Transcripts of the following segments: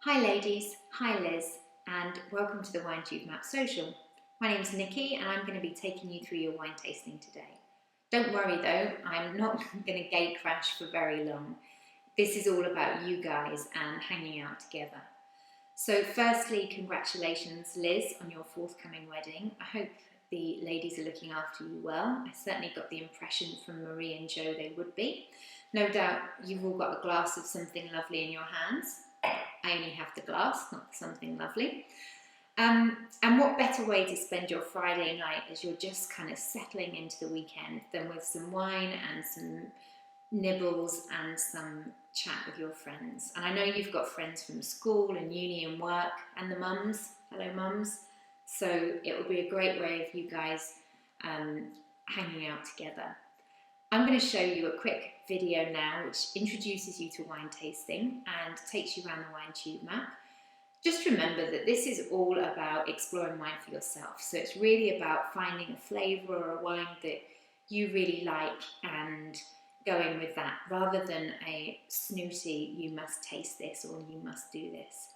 Hi ladies, hi Liz, and welcome to the WineTubeMap Social. My name's Nikki and I'm going to be taking you through your wine tasting today. Don't worry though, I'm not going to gate crash for very long. This is all about you guys and hanging out together. So firstly, congratulations Liz on your forthcoming wedding. I hope the ladies are looking after you well. I certainly got the impression from Marie and Joe they would be. No doubt you've all got a glass of something lovely in your hands. I only have the glass, not something lovely. And what better way to spend your Friday night as you're just kind of settling into the weekend than with some wine and some nibbles and some chat with your friends. And I know you've got friends from school and uni and work and the mums, hello mums. So it will be a great way of you guys hanging out together. I'm going to show you a quick video now which introduces you to wine tasting and takes you around the WineTubeMap. Just remember that this is all about exploring wine for yourself. So it's really about finding a flavour or a wine that you really like and going with that, rather than a snooty, you must taste this or you must do this.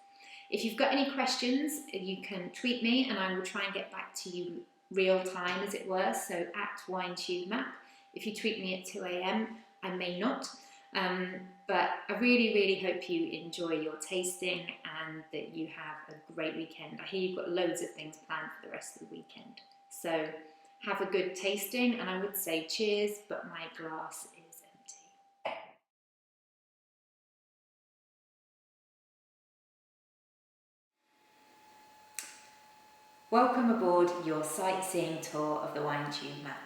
If you've got any questions, you can tweet me and I will try and get back to you real time, as it were, so at WineTubeMap. If you tweet me at 2 AM, I may not, but I really hope you enjoy your tasting and that you have a great weekend. I hear you've got loads of things planned for the rest of the weekend. So have a good tasting, and I would say cheers, but my glass is empty. Welcome aboard your sightseeing tour of the WineTubeMap.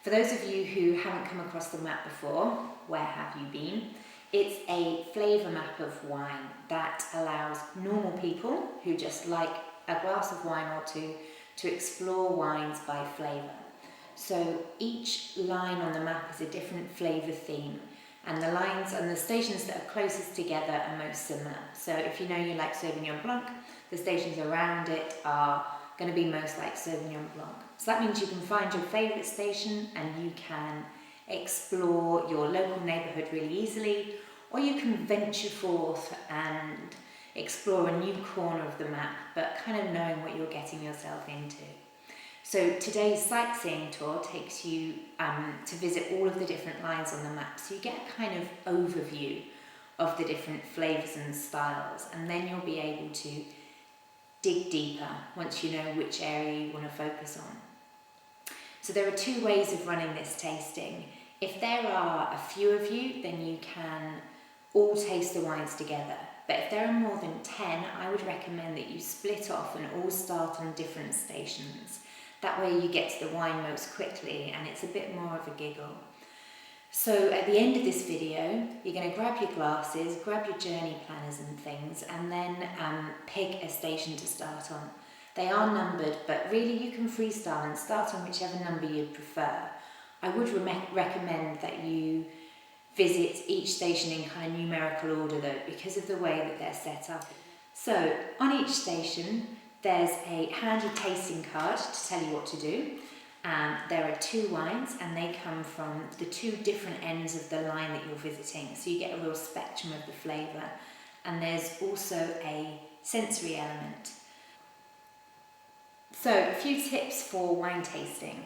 For those of you who haven't come across the map before, where have you been? It's a flavour map of wine that allows normal people who just like a glass of wine or two to explore wines by flavour. So each line on the map is a different flavour theme, and the lines and the stations that are closest together are most similar. So if you know you like Sauvignon Blanc, the stations around it are going to be most like Sauvignon Blanc. So that means you can find your favourite station and you can explore your local neighbourhood really easily, or you can venture forth and explore a new corner of the map, but kind of knowing what you're getting yourself into. So today's sightseeing tour takes you to visit all of the different lines on the map, so you get a kind of overview of the different flavours and styles, and then you'll be able to dig deeper once you know which area you want to focus on. So there are two ways of running this tasting. If there are a few of you, then you can all taste the wines together. But if there are more than 10, I would recommend that you split off and all start on different stations. That way you get to the wine most quickly and it's a bit more of a giggle. So at the end of this video, you're going to grab your glasses, grab your journey planners and things, and then pick a station to start on. They are numbered, but really you can freestyle and start on whichever number you'd prefer. I would recommend that you visit each station in kind of numerical order though, because of the way that they're set up. So on each station, there's a handy tasting card to tell you what to do. There are two wines and they come from the two different ends of the line that you're visiting, so you get a real spectrum of the flavour, and there's also a sensory element. So a few tips for wine tasting.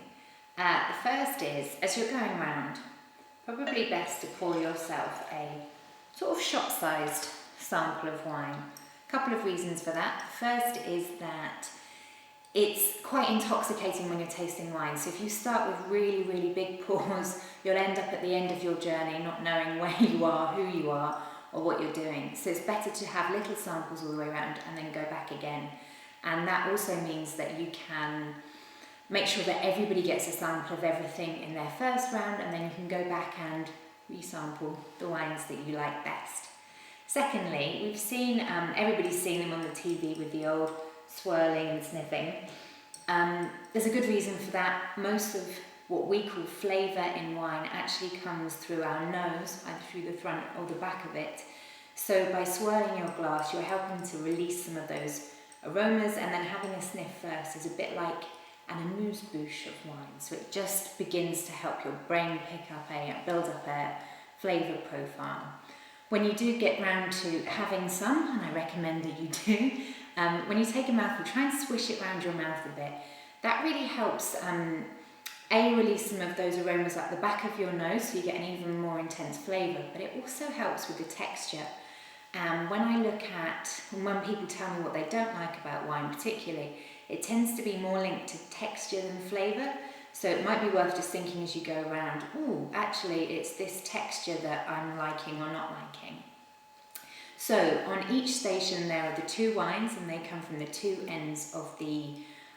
The first is, as you're going around, probably best to pour yourself a sort of shot-sized sample of wine. A couple of reasons for that. The first is that it's quite intoxicating when you're tasting wine. So if you start with really big pours, you'll end up at the end of your journey not knowing where you are, who you are, or what you're doing. So it's better to have little samples all the way around and then go back again. And that also means that you can make sure that everybody gets a sample of everything in their first round, and then you can go back and resample the wines that you like best. Secondly, we've seen, everybody's seen them on the TV with the old swirling and sniffing. There's a good reason for that. Most of what we call flavour in wine actually comes through our nose, either through the front or the back of it. So by swirling your glass, you're helping to release some of those aromas, and then having a sniff first is a bit like an amuse-bouche of wine. So it just begins to help your brain build up a flavour profile. When you do get round to having some, and I recommend that you do, when you take a mouthful, try and swish it around your mouth a bit. That really helps release some of those aromas up the back of your nose, so you get an even more intense flavour, but it also helps with the texture. When people tell me what they don't like about wine particularly, it tends to be more linked to texture than flavour. So it might be worth just thinking as you go around, actually it's this texture that I'm liking or not liking. So on each station there are the 2 wines, and they come from the 2 ends of the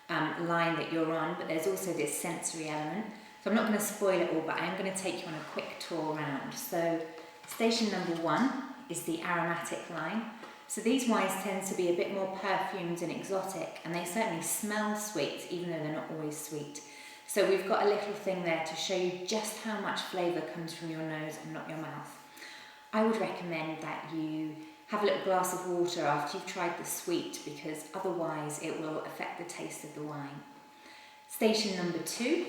line that you're on, but there's also this sensory element. So I'm not going to spoil it all, but I am going to take you on a quick tour around. So station number 1 is the aromatic line. So these wines tend to be a bit more perfumed and exotic, and they certainly smell sweet, even though they're not always sweet. So we've got a little thing there to show you just how much flavour comes from your nose and not your mouth. I would recommend that you have a little glass of water after you've tried the sweet, because otherwise it will affect the taste of the wine. Station number 2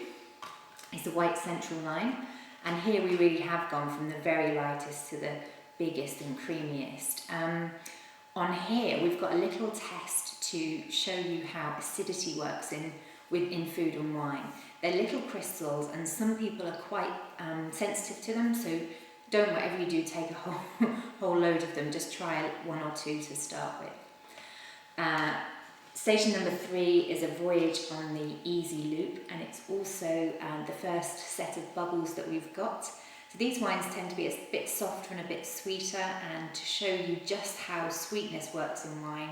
is the white central line, and here we really have gone from the very lightest to the biggest and creamiest. On here we've got a little test to show you how acidity works in food and wine. They're little crystals, and some people are quite sensitive to them, so don't, whatever you do, take a whole load of them. Just try 1 or 2 to start with. Station number 3 is a voyage on the easy loop, and it's also the first set of bubbles that we've got. So these wines tend to be a bit softer and a bit sweeter, and to show you just how sweetness works in wine,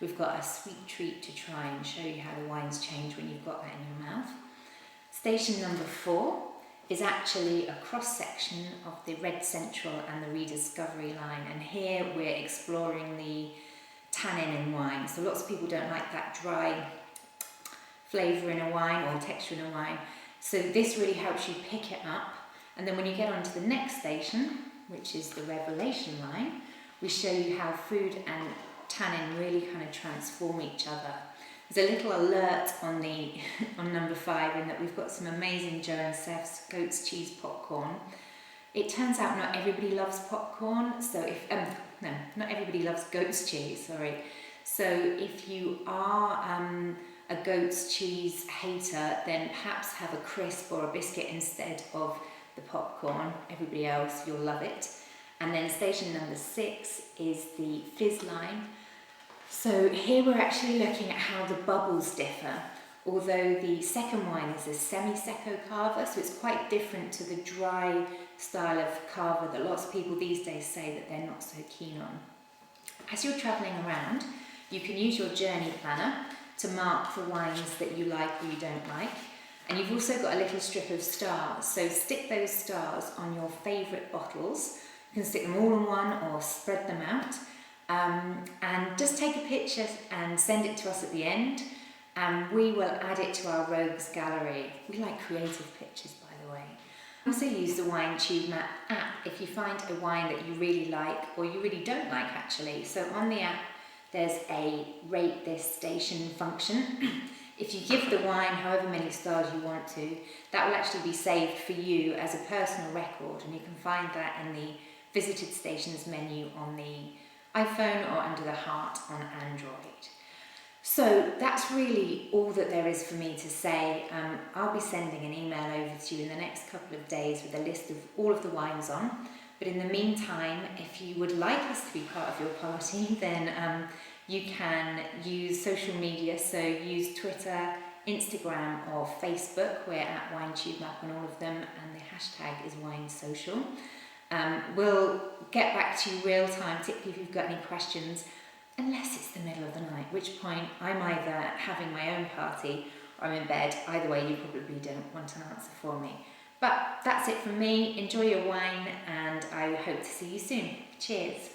we've got a sweet treat to try and show you how the wines change when you've got that in your mouth. Station number 4 is actually a cross-section of the red central and the rediscovery line, and here we're exploring the tannin in wine. So lots of people don't like that dry flavour in a wine or texture in a wine, so this really helps you pick it up. And then when you get on to the next station, which is the revelation line, we show you how food and tannin really kind of transform each other. There's a little alert on number 5, in that we've got some amazing Joe and Seth's goat's cheese popcorn. It turns out not everybody loves popcorn, so not everybody loves goat's cheese, sorry. So if you are a goat's cheese hater, then perhaps have a crisp or a biscuit instead of the popcorn. Everybody else, you'll love it. And then station number 6 is the fizz line. So here we're actually looking at how the bubbles differ, although the second wine is a semi-secco cava, so it's quite different to the dry style of cava that lots of people these days say that they're not so keen on. As you're travelling around, you can use your journey planner to mark the wines that you like or you don't like, and you've also got a little strip of stars, so stick those stars on your favourite bottles. You can stick them all in one or spread them out. And just take a picture and send it to us at the end, and we will add it to our rogues gallery. We like creative pictures, by the way. Also use the WineTubeMap app if you find a wine that you really like or you really don't like actually. So on the app there's a rate this station function. If you give the wine however many stars you want to, that will actually be saved for you as a personal record, and you can find that in the visited stations menu on the iPhone or under the heart on Android. So that's really all that there is for me to say. I'll be sending an email over to you in the next couple of days with a list of all of the wines on. But in the meantime, if you would like us to be part of your party, then you can use social media. So use Twitter, Instagram or Facebook. We're at WineTubeMap on all of them, and the hashtag is WineSocial. We'll get back to you real time, particularly if you've got any questions, unless it's the middle of the night, at which point I'm either having my own party or I'm in bed. Either way, you probably don't want an answer for me. But that's it from me. Enjoy your wine, and I hope to see you soon. Cheers.